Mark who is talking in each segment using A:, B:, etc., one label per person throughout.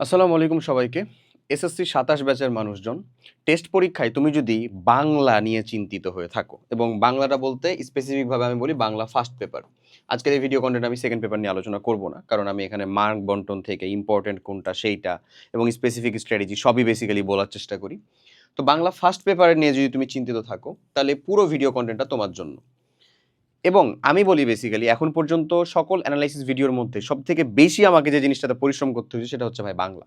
A: আসসালামু আলাইকুম সবাইকে। এসএসসি ২৭ ব্যাচের মানুষজন, টেস্ট পরীক্ষায় তুমি যদি বাংলা নিয়ে চিন্তিত হয়ে থাকো এবং বাংলাটা বলতে স্পেসিফিকভাবে আমি বলি বাংলা ফার্স্ট পেপার। আজকের এই ভিডিও কনটেন্ট আমি সেকেন্ড পেপার নিয়ে আলোচনা করব না। কারণ আমি এখানে মার্ক বন্টন থেকে ইম্পোর্টেন্ট কোনটা সেইটা এবং স্পেসিফিক স্ট্র্যাটেজি সবই বেসিক্যালি বলার চেষ্টা করি। তো বাংলা ফার্স্ট পেপারে নিয়ে যদি তুমি চিন্তিত থাকো, তাহলে পুরো ভিডিও কনটেন্টটা তোমার জন্য। এবং আমি বলি বেসিক্যালি এখন পর্যন্ত সকল অ্যানালাইসিস ভিডিওর মধ্যে সবথেকে বেশি আমাকে যে জিনিসটাতে পরিশ্রম করতে হয়েছে সেটা হচ্ছে ভাই বাংলা।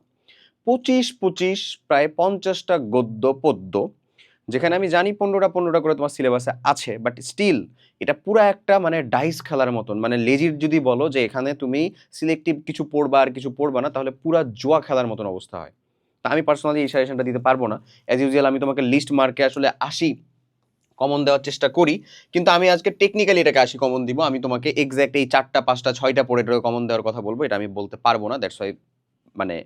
A: ২৫ প্রায় ৫০টা গদ্য পদ্য, যেখানে আমি জানি ১৫টা করে তোমার সিলেবাসে আছে, বাট স্টিল এটা পুরা একটা মানে ডাইস খেলার মতন, মানে লেজির যদি বলো যে এখানে তুমি সিলেক্টিভ কিছু পড়বা আর কিছু পড়বা না, তাহলে পুরা জুয়া খেলার মতন অবস্থা হয়। তা আমি পার্সোনালি এই সাজেশনটা দিতে পারবো না। অ্যাজ ইউজুয়াল আমি তোমাকে লিস্ট মার্কে আসলে ৮০ কমন দেওয়ার চেষ্টা করি, কিন্তু আমি আজকে টেকনিক্যালি এটাকে ৮০ কমন দিব। আমি তোমাকে এক্স্যাক্ট এই ৪টা ৫টা ৬টা পড়ে এটাকে কমন দেওয়ার কথা বলবো, এটা আমি বলতে পারবো না। দ্যাটস ওয়াই মানে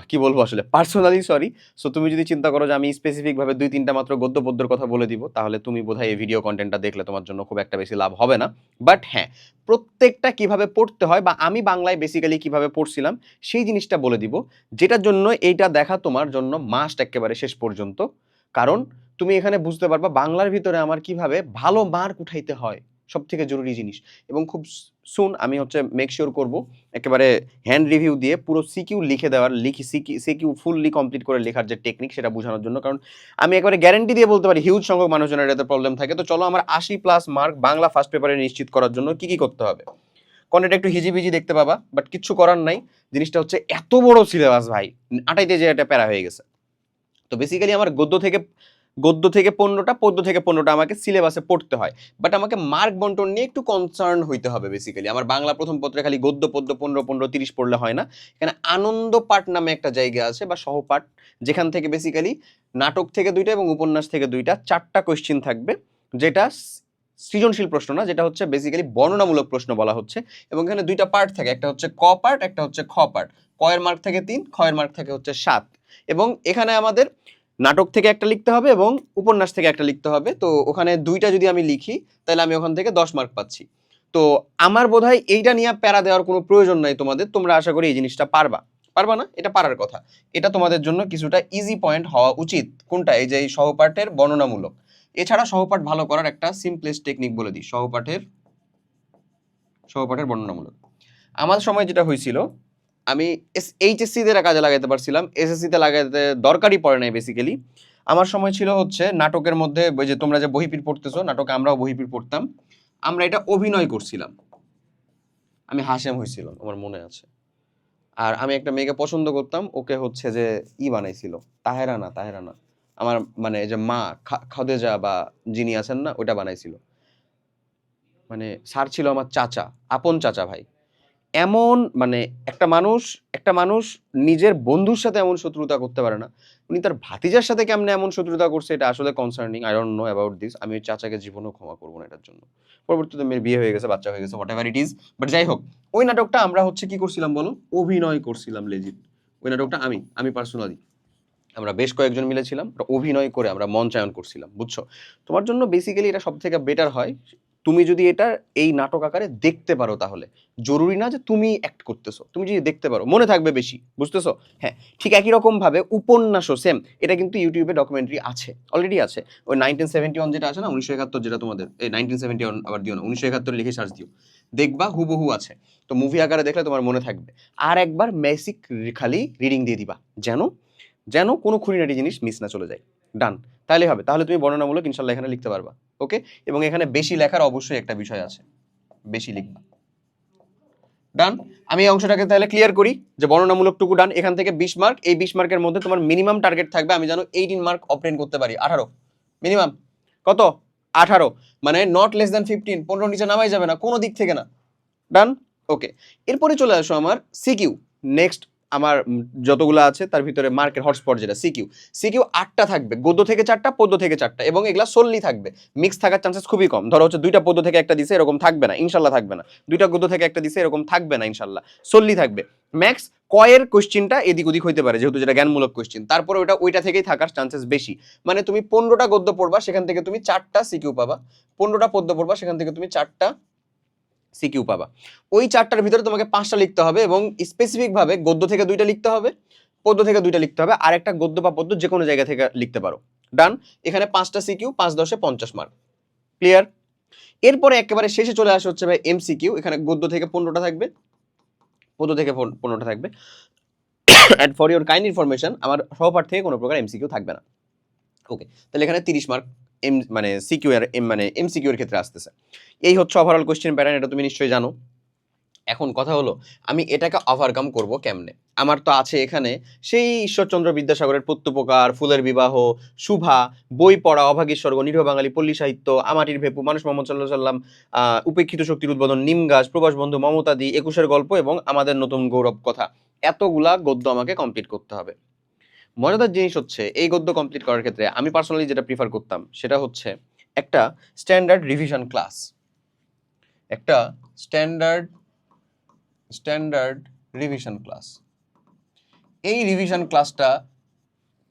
A: কি বলবো আসলে পার্সোনালি সরি। সো তুমি যদি চিন্তা করো যে আমি স্পেসিফিকভাবে ২-৩টা মাত্র গদ্য পদ্যের কথা বলে দিব, তাহলে তুমি বোধহয় এই ভিডিও কনটেন্টটা দেখলে তোমার জন্য খুব একটা বেশি লাভ হবে না। বাট হ্যাঁ, প্রত্যেকটা কিভাবে পড়তে হয় বা আমি বাংলায় বেসিক্যালি কিভাবে পড়ছিলাম সেই জিনিসটা বলে দিব, যেটার জন্য এইটা দেখা তোমার জন্য মাস্ট একেবারে শেষ পর্যন্ত। কারণ তুমি এখানে বুঝতে পারবা বাংলার ভিতরে আমার কিভাবে ভালো মার্ক উঠাইতে হয়, সবথেকে জরুরি জিনিস। এবং খুব সুন আমি হচ্ছে মেক শিওর করব একেবারে হ্যান্ড রিভিউ দিয়ে পুরো সিকিউ লিখে দেওয়ার, সিকিউ ফুললি কমপ্লিট করে লেখার যে টেকনিক সেটা বোঝানোর জন্য। কারণ আমি একেবারে গ্যারান্টি দিয়ে বলতে পারি হিউজ সংখ্যক মানুষজনের এটাতে প্রবলেম থাকে। তো চলো আমার ৮০+ মার্ক বাংলা ফার্স্ট পেপারে নিশ্চিত করার জন্য কি কি করতে হবে। কন্টেন্ট একটু হিজিবিজি দেখতে পাবা, বাট কিচ্ছু করার নাই। জিনিসটা হচ্ছে এত বড় সিলেবাস ভাই, আটাইতে যে এটা প্যারা হয়ে গেছে। তো বেসিক্যালি আমার গদ্য থেকে ১৫টা, পদ্য থেকে ১৫টা আমাকে সিলেবাসে পড়তে হয়। বাট আমাকে মার্ক বন্টন নিয়ে একটু কনসার্ন হইতে হবে বেসিক্যালি। আমার বাংলা প্রথম পত্রে খালি গদ্য পদ্য ১৫-১৫-৩০ পড়লে হয় না। এখানে আনন্দ পাঠ নামে একটা জায়গা আছে বা সহপাঠ, যেখান থেকে বেসিক্যালি নাটক থেকে ২টা এবং উপন্যাস থেকে ২টা, ৪টা কোয়েশ্চেন থাকবে, যেটা সৃজনশীল প্রশ্ন না, যেটা হচ্ছে বেসিক্যালি বর্ণনামূলক প্রশ্ন বলা হচ্ছে। এবং এখানে ২টা পার্ট থাকে, একটা হচ্ছে ক পার্ট, একটা হচ্ছে খ পার্ট। ক এর মার্ক থাকে ৩, খ এর মার্ক থাকে হচ্ছে ৭। এবং এখানে আমাদের নাটক থেকে একটা লিখতে হবে এবং উপন্যাস থেকে একটা লিখতে হবে। তো ওখানে ২টা যদি আমি লিখি, তাহলে আমি ওখান থেকে ১০ মার্ক পাচ্ছি। তো আমার বোধহয় এইটা নিয়ে প্যারা দেওয়ার কোনো প্রয়োজন নাই তোমাদের। তোমরা আশা করি এই জিনিসটা পারবা না, এটা পারার কথা। এটা তোমাদের জন্য কিছুটা ইজি পয়েন্ট হওয়া উচিত। কোনটা? এই যে এই সহপাঠের বর্ণনামূলক। এছাড়া সহপাঠ ভালো করার একটা সিম্পলেস্ট টেকনিক বলে দিই, সহপাঠের বর্ণনামূলক। আমার সময় যেটা হয়েছিল, আমি এইচএসসি তে কাজে লাগাইতে পারছিলাম, এসএসসি তে লাগাইতে দরকারই পড়ে নাই বেসিক্যালি। আমার সময় ছিল হচ্ছে নাটকের মধ্যে, ওই যে তোমরা যে বহিপীর পড়তেছো, নাটকে আমরাও বহিপীর পড়তাম, আমরা এটা অভিনয় করছিলাম। আমি হাসেম হয়েছিলাম, আমার মনে আছে। আর আমি একটা মেয়েকে পছন্দ করতাম, ওকে হচ্ছে যে বানাইছিল, তাহেরা না, আমার মানে যে মা খাদেজা বা যিনি আছেন না, ওটা বানাইছিল। মানে স্যার ছিল আমার চাচা, আপন চাচা ভাই। এমন মানে একটা মানুষ নিজের বন্ধুর সাথে এমন শত্রুতা করতে পারে না, উনি তার ভাতিজার সাথে কেমনে এমন শত্রুতা করছে, এটা আসলে concerning. I don't know about this. আমি ওই চাচাকে জীবনেও ক্ষমা করবো না এটার জন্য। পরবর্তীতে মেয়ের বিয়ে হয়ে গেছে, বাচ্চা হয়ে গেছে, what ever it is. But যাই হোক, ওই নাটকটা আমরা হচ্ছে কি করছিলাম বলো, অভিনয় করছিলাম লেজিট। ওই নাটকটা আমি পার্সোনালি, আমরা বেশ কয়েকজন মিলেছিলাম, অভিনয় করে আমরা মঞ্চায়ন করছিলাম, বুঝছো? তোমার জন্য বেসিক্যালি এটা সব থেকে বেটার হয় তুমি যদি এটা এই নাটক আকারে দেখতে পারো। তাহলে জরুরি না যে তুমি অ্যাক্ট করতেছো, তুমি যদি দেখতে পারো মনে থাকবে বেশি, বুঝতেছো? হ্যাঁ, ঠিক একই রকম ভাবে উপন্যাসও সেম। এটা কিন্তু ইউটিউবে ডকুমেন্টারি আছে, অলরেডি আছে। ওই 1971 যেটা আছে না, ১৯৭১, যেটা তোমাদের এই 1971 আবার দিও না, ১৯৭১ লিখে সার্চ দিও, দেখবা হুবহু আছে। তো মুভি আকারে দেখলে তোমার মনে থাকবে। আর একবার বেসিক খালি রিডিং দিয়ে দিবা, যেন যেন কোনো খুঁটিনাটি জিনিস মিস না চলে যায়। ডান, তাহলে হবে। তাহলে তুমি বর্ণনামূলক ইনশাল্লাহ এখানে লিখতে পারবা। ওকে? এবং এখানে বেশি লেখার অবশ্যই একটা বিষয় আছে, বেশি লিখবা। ডান। আমি এই অংশটাকে তাহলে ক্লিয়ার করি যে বর্ণনামূলকটুকু ডান। এখান থেকে 20 মার্ক, এই 20 মার্কের মধ্যে তোমার মিনিমাম টার্গেট থাকবে আমি জানো 18 মার্ক অবটেইন করতে পারি। 18 মিনিমাম। কত? 18, মানে নট লেস দ্যান 15। 15 নিচে নামাই যাবে না কোনো দিক থেকে না। ডান। ওকে, এরপরে চলে আসো আমার সিকিউ। নেক্সট আমার যতগুলো আছে তার ভিতরে মার্কের হটস্পট যেটা সিকিউ 8টা থাকবে, গদ্য থেকে 4টা, পদ্য থেকে 4টা, এবং এগুলা সোললি থাকবে। মিক্স থাকার চান্সেস খুবই কম। ধরো হচ্ছে 2টা পদ্য থেকে একটা দিছে, এরকম থাকবে না ইনশাল্লাহ, থাকবে না। 2টা গদ্য থেকে একটা দিছে, এরকম থাকবে না ইনশাল্লাহ, সোললি থাকবে। ম্যাক্স কয়ের কোশ্চিনটা এদিক ওদিক হইতে পারে, যেহেতু যেটা জ্ঞানমূলক কোশ্চিন, তারপরে ওইটা থেকেই থাকার চান্সেস বেশি। মানে তুমি 15টা গদ্য পড়বা, সেখান থেকে তুমি 4টা সিকিউ পাবা। 15টা পদ্য পড়বা, সেখান থেকে তুমি 4টা সিকিউ পাবা। ওই 4টার ভিতরে তোমাকে 5টা লিখতে হবে এবং স্পেসিফিক ভাবে গদ্য থেকে 2টা লিখতে হবে, পদ্য থেকে 2টা লিখতে হবে, আর একটা গদ্য বা পদ্য যে কোনো জায়গা থেকে লিখতে পারো। ডান। এখানে 5টা সিকিউ, 5 10 50 মার্ক। ক্লিয়ার? এরপরে একেবারে শেষে চলে আসে হচ্ছে ভাই এমসিকিউ। এখানে গদ্য থেকে 15টা থাকবে, পদ্য থেকে 15টা থাকবে। And for your kind information, আমার সহপাঠ থেকে কোনো প্রকার এমসিকিউ থাকবে না। ওকে, তাহলে এখানে 30 মার্ক মানে সিকিউ এর মানে এমসিকিউ এর ক্ষেত্রে আসতেছে। এই হচ্ছে ওভারঅল কোশ্চেন প্যাটার্ন, এটা তুমি নিশ্চয়ই জানো। এখন কথা হলো আমি এটাকে ওভারকাম করব কেমনে? আমার তো আছে এখানে সেই ঈশ্বরচন্দ্র বিদ্যাসাগরের প্রত্যুপকার, ফুলের বিবাহ, সুভা, বই পড়া, অভাগীর নিরীহ বাঙালি, পল্লী সাহিত্য, আমাটির ভেপু, মানুষ মোহাম্মদ সাল্লাল্লাহু আলাইহি সাল্লাম, উপেক্ষিত শক্তির উদ্বোধন, নিম গাছ, প্রবাস বন্ধু, মমতাদি, 21-এর গল্প এবং আমাদের নতুন গৌরব কথা। এতগুলা গদ্য আমাকে কমপ্লিট করতে হবে। মজাদার জিনিস হচ্ছে এই গদ্য কমপ্লিট করার ক্ষেত্রে আমি পার্সোনালি যেটা প্রিফার করতাম সেটা হচ্ছে একটা স্ট্যান্ডার্ড রিভিশন ক্লাস। একটা স্ট্যান্ডার্ড রিভিশন ক্লাস। এই রিভিশন ক্লাসটা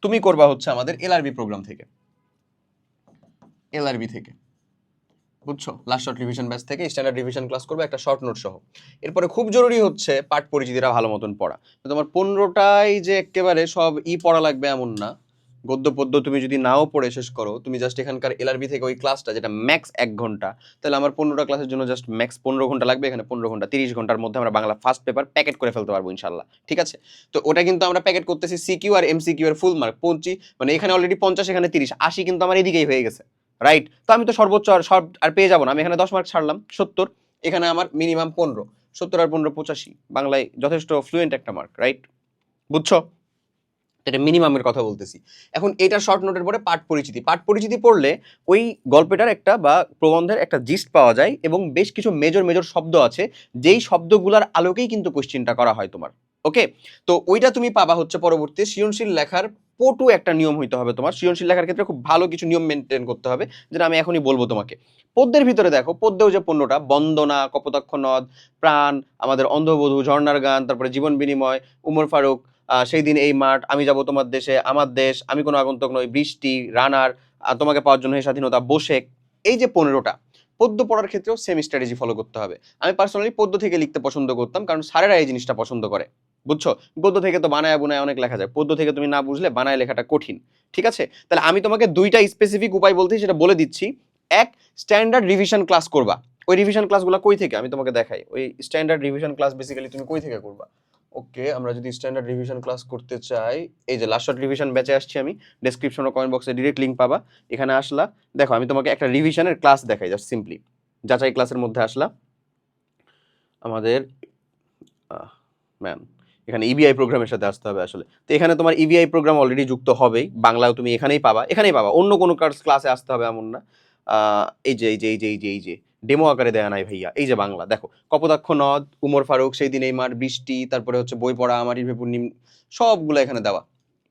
A: তুমি করবা হচ্ছে আমাদের এলআরবি প্রোগ্রাম থেকে, এলআরবি থেকে, বুঝছো? লাস্ট শর্ট রিভিশন ব্যাচ থেকে স্ট্যান্ডার্ড রিভিশন ক্লাস করবে একটা শর্ট নোট সহ। এরপরে খুব জরুরি হচ্ছে পাঠ পরিচিতিটা ভালো মতন পড়া। তো তোমার 15টাই যে একেবারে সব পড়া লাগবে এমন না। গদ্য পদ্য তুমি যদি নাও পড়ে শেষ করো, তুমি জাস্ট এখানকার এলআরবি থেকে ওই ক্লাসটা যেটা ম্যাক্স 1 ঘন্টা, তাহলে আমার 15টা ক্লাসের জন্য জাস্ট ম্যাক্স 15 ঘন্টা লাগবে। এখানে 15 ঘন্টা 30 ঘন্টার মধ্যে আমরা বাংলা ফার্স্ট পেপার প্যাকেট করে ফেলতে পারবো ইনশাল্লাহ। ঠিক আছে? তো ওটা কিন্তু আমরা প্যাকেট করতেছি সিকিউ আর এমসিকিউ এর ফুল মার্ক 25, মানে এখানে অলরেডি 50, এখানে 30, 80 কিন্তু আমার এদিকেই হয়ে গেছে, রাইট? তো আমি তো সর্বোচ্চ আর সব আর পেয়ে যাবো না। আমি এখানে 10 মার্ক ছাড়লাম, 70, এখানে আমার মিনিমাম 15, 70 আর 15 85, বাংলায় যথেষ্ট ফ্লুয়েন্ট একটা মার্ক, রাইট? বুঝছো? এটা মিনিমামের কথা বলতেছি। এখন এটা শর্ট নোটের পরে পাঠ পরিচিতি পড়লে ওই গল্পটার একটা বা প্রবন্ধের একটা জিস্ট পাওয়া যায় এবং বেশ কিছু মেজর শব্দ আছে যেই শব্দগুলোর আলোকেই কিন্তু কোশ্চেনটা করা হয় তোমার। ওকে, তো ওইটা তুমি পাবা হচ্ছে পরবর্তী সৃজনশীল লেখার পটু একটা নিয়ম হইতে হবে তোমার। সৃজনশীল লেখার ক্ষেত্রে খুব ভালো কিছু নিয়ম মেনটেন করতে হবে, যেটা আমি এখনই বলবো তোমাকে। পদ্যের ভিতরে দেখো, পদ্যেও যে 15টা, বন্দনা, কপোতাক্ষ নদ, প্রাণ, আমাদের অন্ধবধূ, ঝর্ণার গান, তারপরে জীবন বিনিময়, উমর ফারুক, সেই দিন এই মাঠ, আমি যাব তোমার দেশে, আমার দেশ, আমি কোনো আগন্তুক নই, বৃষ্টি, রানার, তোমাকে পাওয়ার জন্য এই স্বাধীনতা, বসেক, এই যে 15টা, পদ্য পড়ার ক্ষেত্রেও সেম স্ট্র্যাটেজি ফলো করতে হবে। আমি পার্সোনালি পদ্য থেকে লিখতে পছন্দ করতাম, কারণ স্যারেরা এই জিনিসটা পছন্দ করে। বুঝছো? গদ্য থেকে তো বানায় বুনায় অনেক লেখা যায়, পদ্য থেকে তুমি না বুঝলে বানায় লেখাটা কঠিন। ঠিক আছে? তাহলে আমি তোমাকে 2টা স্পেসিফিক উপায় বলতে সেটা বলে দিচ্ছি। এক, স্ট্যান্ডার্ড রিভিশন ক্লাস করবা। ওই রিভিশন ক্লাসগুলো কই থেকে আমি তোমাকে দেখাই। ওই স্ট্যান্ডার্ড রিভিশন ক্লাস বেসিক্যালি তুমি কই থেকে করবা? ওকে, আমরা যদি স্ট্যান্ডার্ড রিভিশন ক্লাস করতে চাই, এই যে লাস্ট শর্ট রিভিশন ব্যাচে আসছি আমি, ডেসক্রিপশন ও কমেন্ট বক্সে ডিরেক্ট লিংক পাবা। এখানে আসলা, দেখো আমি তোমাকে একটা রিভিশনের ক্লাস দেখাই, জাস্ট সিম্পলি যাচাই ক্লাসের মধ্যে আসলা। আমাদের ম্যাম এখানে ইবিআই প্রোগ্রামের সাথে আসতে হবে আসলে। তো এখানে তোমার ইবিআই প্রোগ্রাম অলরেডি যুক্ত হবেই, বাংলাও তুমি এখানেই পাবা, অন্য কোনো ক্লাসে আসতে হবে এমন না। এই যে ডেমো আকারে দেয়া নাই ভাইয়া, এই যে বাংলা দেখো, কপোতাক্ষ নদ, উমর ফারুক, সেই দিন এই মাঠ, বৃষ্টি, তারপরে হচ্ছে বই পড়া, আমারই ভেপুর নিম, সবগুলো এখানে দেওয়া।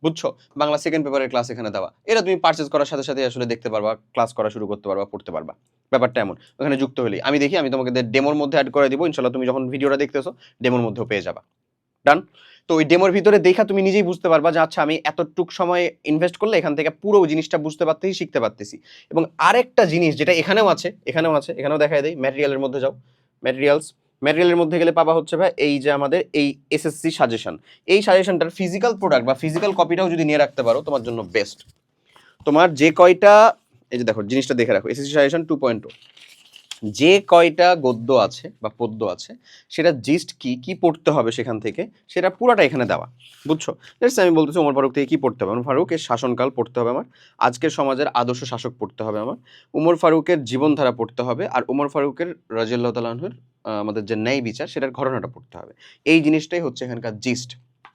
A: বুঝছো? বাংলা সেকেন্ড পেপারের ক্লাস এখানে দেওয়া। এটা তুমি পারচেজ করার সাথে সাথে আসলে দেখতে পারবা, ক্লাস করা শুরু করতে পারবা, পড়তে পারবা। ব্যাপারটা এমন, ওখানে যুক্ত হলেই আমি দেখি, আমি তোমাকে ডেমোর মধ্যে অ্যাড করে দিব ইনশাল্লাহ। তুমি যখন ভিডিওটা দেখতেছো ডেমোর মধ্যেও পেয়ে যাবা। ডান? তো ওই ডেমোর ভিতরে দেখা তুমি নিজেই বুঝতে পারবা যে আচ্ছা আমি এতটুক সময় ইনভেস্ট করলে এখান থেকে পুরো জিনিসটা বুঝতে পারতেছি, শিখতে পারতেছি। এবং আরেকটা জিনিস যেটা এখানেও আছে, এখানেও দেখাই দেই, ম্যাটেরিয়ালের মধ্যে যাও, ম্যাটেরিয়ালের মধ্যে গেলে পাবা হচ্ছে ভাই এই যে আমাদের এই এসএসসি সাজেশন। এই সাজেশনটার ফিজিক্যাল প্রোডাক্ট বা ফিজিক্যাল কপিটাও যদি নিয়ে রাখতে পারো তোমার জন্য বেস্ট। তোমার যে কয়টা, এই যে দেখো জিনিসটা দেখে রাখো, এসএসসি সাজেশন 2.0, যে কয়টা গদ্য আছে বা পদ্য আছে সেটা জিস্ট কি পড়তে হবে সেখান থেকে, সেটা পুরাটা এখানে দেওয়া। বুঝছো? আমি বলতেছি ওমর ফারুক থেকে কি পড়তে হবে, ওমর ফারুকের শাসনকাল পড়তে হবে আমার, আজকের সমাজের আদর্শ শাসক পড়তে হবে আমার, উমর ফারুকের জীবনধারা পড়তে হবে, আর উমর ফারুকের রাদিয়াল্লাহু তাআলা আনহুর আমাদের যে ন্যায় বিচার সেটার ঘটনাটা পড়তে হবে। এই জিনিসটাই হচ্ছে এখানকার জিস্ট।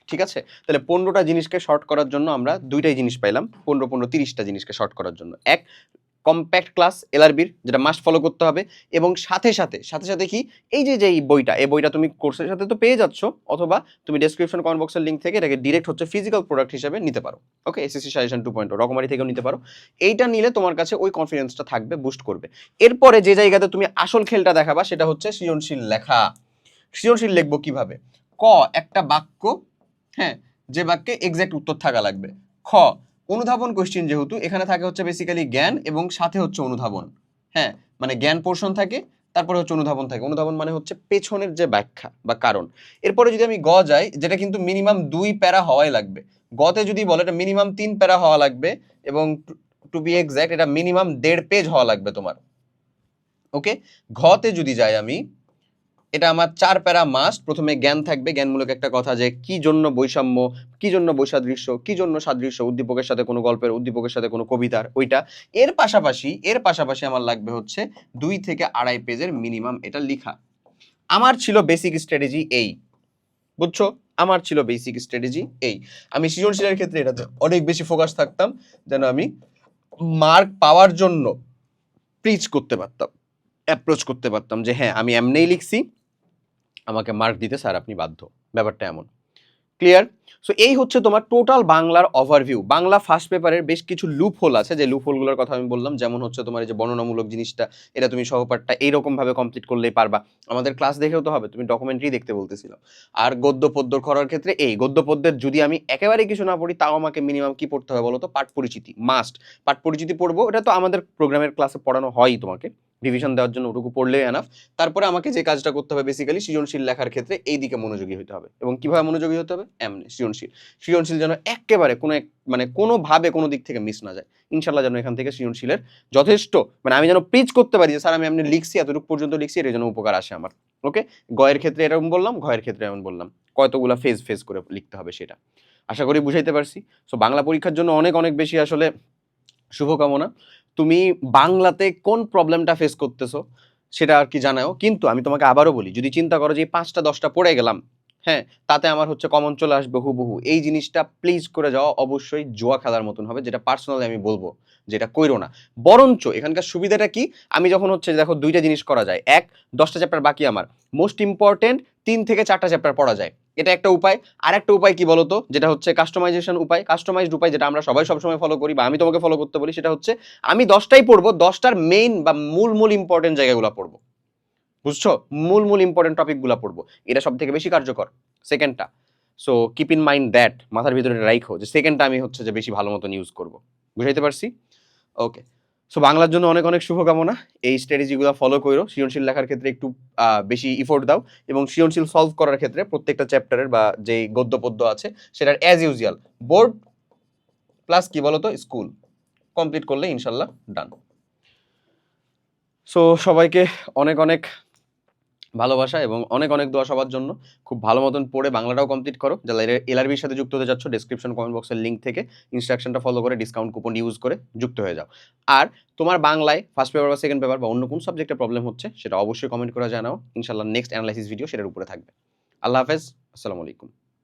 A: ঠিক আছে? তাহলে 15টা জিনিসকে শর্ট করার জন্য আমরা 2টাই জিনিস পাইলাম, 15 30টা জিনিসকে শর্ট করার জন্য। এক, কম্প্যাক্ট ক্লাস এলআরবির, যেটা মাস্ট ফলো করতে হবে, এবং সাথে সাথে কি এই যে এই বইটা তুমি কোর্সের সাথে তো পেয়ে যাচ্ছ, অথবা তুমি ডেসক্রিপশন কমেন্ট বক্সের লিঙ্ক থেকে এটাকে ডিরেক্ট হচ্ছে ফিজিক্যাল প্রোডাক্ট হিসেবে নিতে পারো। ওকে, এসএসসি সাজেশন 2.0 রকমারি থেকেও নিতে পারো। এইটা নিলে তোমার কাছে ওই কনফিডেন্সটা থাকবে, বুস্ট করবে। এরপরে যে জায়গাতে তুমি আসল খেলটা দেখাবা সেটা হচ্ছে সৃজনশীল লেখা। সৃজনশীল লিখবো কিভাবে? ক, একটা বাক্য, হ্যাঁ, যে বাক্যে এক্সাক্ট উত্তর থাকা লাগবে। খ, অনুধাবন কোশ্চেন, যেহেতু এখানে থাকে হচ্ছে বেসিক্যালি জ্ঞান এবং সাথে হচ্ছে অনুধাবন। হ্যাঁ, মানে জ্ঞান পোর্শন থাকে তারপরে হচ্ছে অনুধাবন থাকে। অনুধাবন মানে হচ্ছে পেছনের যে ব্যাখ্যা বা কারণ। এরপরে যদি আমি গ যাই, যেটা কিন্তু মিনিমাম 2 প্যারা হওয়াই লাগবে। গতে যদি বলে এটা মিনিমাম 3 প্যারা হওয়া লাগবে, এবং টু বি এক্সাক্ট এটা মিনিমাম 1.5 পেজ হওয়া লাগবে তোমার। ওকে, ঘতে যদি যাই আমি, এটা আমার 4 প্যারা মাস্ট। প্রথমে জ্ঞান থাকবে, জ্ঞানমূলক একটা কথা যে কি জন্য বৈষম্য, কি জন্য বৈসাদৃশ্য, কি জন্য সাদৃশ্য, উদ্দীপকের সাথে কোনো গল্পের, উদ্দীপকের সাথে কোনো কবিতার, ওইটা। এর পাশাপাশি আমার লাগবে হচ্ছে 2 থেকে 2.5 পেজের মিনিমাম এটা লিখা। আমার ছিল বেসিক স্ট্র্যাটেজি এই, বুঝছো? আমার ছিল বেসিক স্ট্র্যাটেজি এই। আমি সৃজনশীলের ক্ষেত্রে এটাতে অনেক বেশি ফোকাস থাকতাম, যেন আমি মার্ক পাওয়ার জন্য প্রিচ করতে পারতাম, অ্যাপ্রোচ করতে পারতাম যে হ্যাঁ আমি এমনিই লিখছি, আমাকে মার্ক দিতে স্যার আপনি বাধ্য, ব্যাপারটা এমন। ক্লিয়ার? সো এই হচ্ছে তোমার টোটাল বাংলার ওভারভিউ। বাংলা ফার্স্ট পেপারের বেশ কিছু লুপ হোল আছে, যে লুপ হোলগুলোর কথা আমি বললাম, যেমন হচ্ছে তোমার এই যে বর্ণনামূলক জিনিসটা, এটা তুমি সহপাঠটা এইরকম ভাবে কমপ্লিট করলেই পারবা। আমাদের ক্লাস দেখেও তো হবে, তুমি ডকুমেন্টারি দেখতে বলতেছিলাম। আর গদ্য পদ্য করার ক্ষেত্রে এই গদ্য পদ্যের যদি আমি একেবারে কিছু না পড়ি, তাও আমাকে মিনিমাম কি পড়তে হবে বলো তো? পাঠ পরিচিতি মাস্ট। পাঠ পরিচিতি পড়বো, এটা তো আমাদের প্রোগ্রামের ক্লাসে পড়ানো হয়ই তোমাকে, রিভিশন দেওয়ার জন্য ওটুকু পড়লেই এনাফ। তারপরে আমাকে যে কাজটা করতে হবে বেসিক্যালি, সৃজনশীল লেখার ক্ষেত্রে এই দিকে মনোযোগী হতে হবে। এবং কিভাবে মনোযোগী হতে হবে? এমনি সৃজনশীল যেন একেবারে মানে কোনোভাবে কোনো দিক থেকে মিস না যায়। ইনশাল্লাহ যেন এখান থেকে সৃজনশীলের যথেষ্ট, মানে আমি যেন প্রিচ করতে পারি যে স্যার আমি এমনি লিখছি, এতটুকু পর্যন্ত লিখছি, এর যেন উপকার আসে আমার। ওকে, গয়ের ক্ষেত্রে এরকম বললাম, ঘয়ের ক্ষেত্রে এমন বললাম, কতগুলা ফেজ করে লিখতে হবে সেটা আশা করি বুঝাইতে পারছি। সো বাংলা পরীক্ষার জন্য অনেক অনেক বেশি আসলে শুভকামনা। তুমি বাংলাতে কোন প্রবলেমটা ফেস করতেছো সেটা আর কি জানাও। কিন্তু আমি তোমাকে আবারও বলি, যদি চিন্তা করো যে এই 5টা 10টা পড়ে গেলাম, হ্যাঁ, তাতে আমার হচ্ছে কমন চলে আসবে হুবহু, এই জিনিসটা প্লিজ করে যাওয়া অবশ্যই জুয়া খেলার মতন হবে, যেটা পার্সোনালি আমি বলবো যেটা কইরো না। বরঞ্চ এখানকার সুবিধাটা কি, আমি যখন হচ্ছে দেখো 2টা জিনিস করা যায়, 10টা চ্যাপ্টার বাকি আমার, মোস্ট ইম্পর্টেন্ট 3 থেকে 4টা চ্যাপ্টার পড়া যায়, এটা একটা উপায়। আর একটা উপায় কি বলতো, যেটা হচ্ছে কাস্টমাইজেশন উপায়, কাস্টমাইজড উপায়, যেটা আমরা সবাই সবসময় ফলো করি বা আমি তোমাকে ফলো করতে বলি, সেটা হচ্ছে আমি 10টাই পড়বো, 10টার মেইন বা মূল ইম্পর্টেন্ট জায়গাগুলো পড়বো, বুঝছো? মূল ইম্পর্টেন্ট টপিকগুলো পড়বো, এটা সব থেকে বেশি কার্যকর। সেকেন্ডটা, so keep in mind that, মাথার ভিতরে রাখো যে সেকেন্ডটা আমি হচ্ছে যে বেশি ভালো মতন ইউজ করবো। বুঝাইতে পারছি? ওকে, সো বাংলার জন্য অনেক অনেক শুভকামনা। এই স্ট্র্যাটেজিগুলো ফলো করো, সৃজনশীল লেখার ক্ষেত্রে একটু বেশি ইফোর্ট দাও, এবং সৃজনশীল সলভ করার ক্ষেত্রে প্রত্যেকটা চ্যাপ্টারের বা যে গদ্য পদ্য আছে সেটার অ্যাজ ইউজুয়াল বোর্ড প্লাস কি বলতো স্কুল কমপ্লিট করলে ইনশাল্লাহ ডান। সো সবাইকে অনেক অনেক ভালোবাসা এবং অনেক অনেক দোয়া সবার জন্য। খুব ভালো মতন পড়ে বাংলাটাও কমপ্লিট করো। যারা এলআরবির সাথে যুক্ত হতে যাচ্ছ, ডেসক্রিপশন কমেন্ট বক্সের লিঙ্ক থেকে ইনস্ট্রাকশনটা ফলো করে ডিসকাউন্ট কুপন ইউজ করে যুক্ত হয়ে যাও। আর তোমার বাংলায় ফার্স্ট পেপার বা সেকেন্ড পেপার বা অন্য কোন সাবজেক্টে প্রবলেম হচ্ছে সেটা অবশ্যই কমেন্ট করে জানাও। ইনশাল্লাহ নেক্সট অ্যানালাইসিস ভিডিও সেটার উপরে থাকবে। আল্লাহ হাফেজ, আসসালামু আলাইকুম।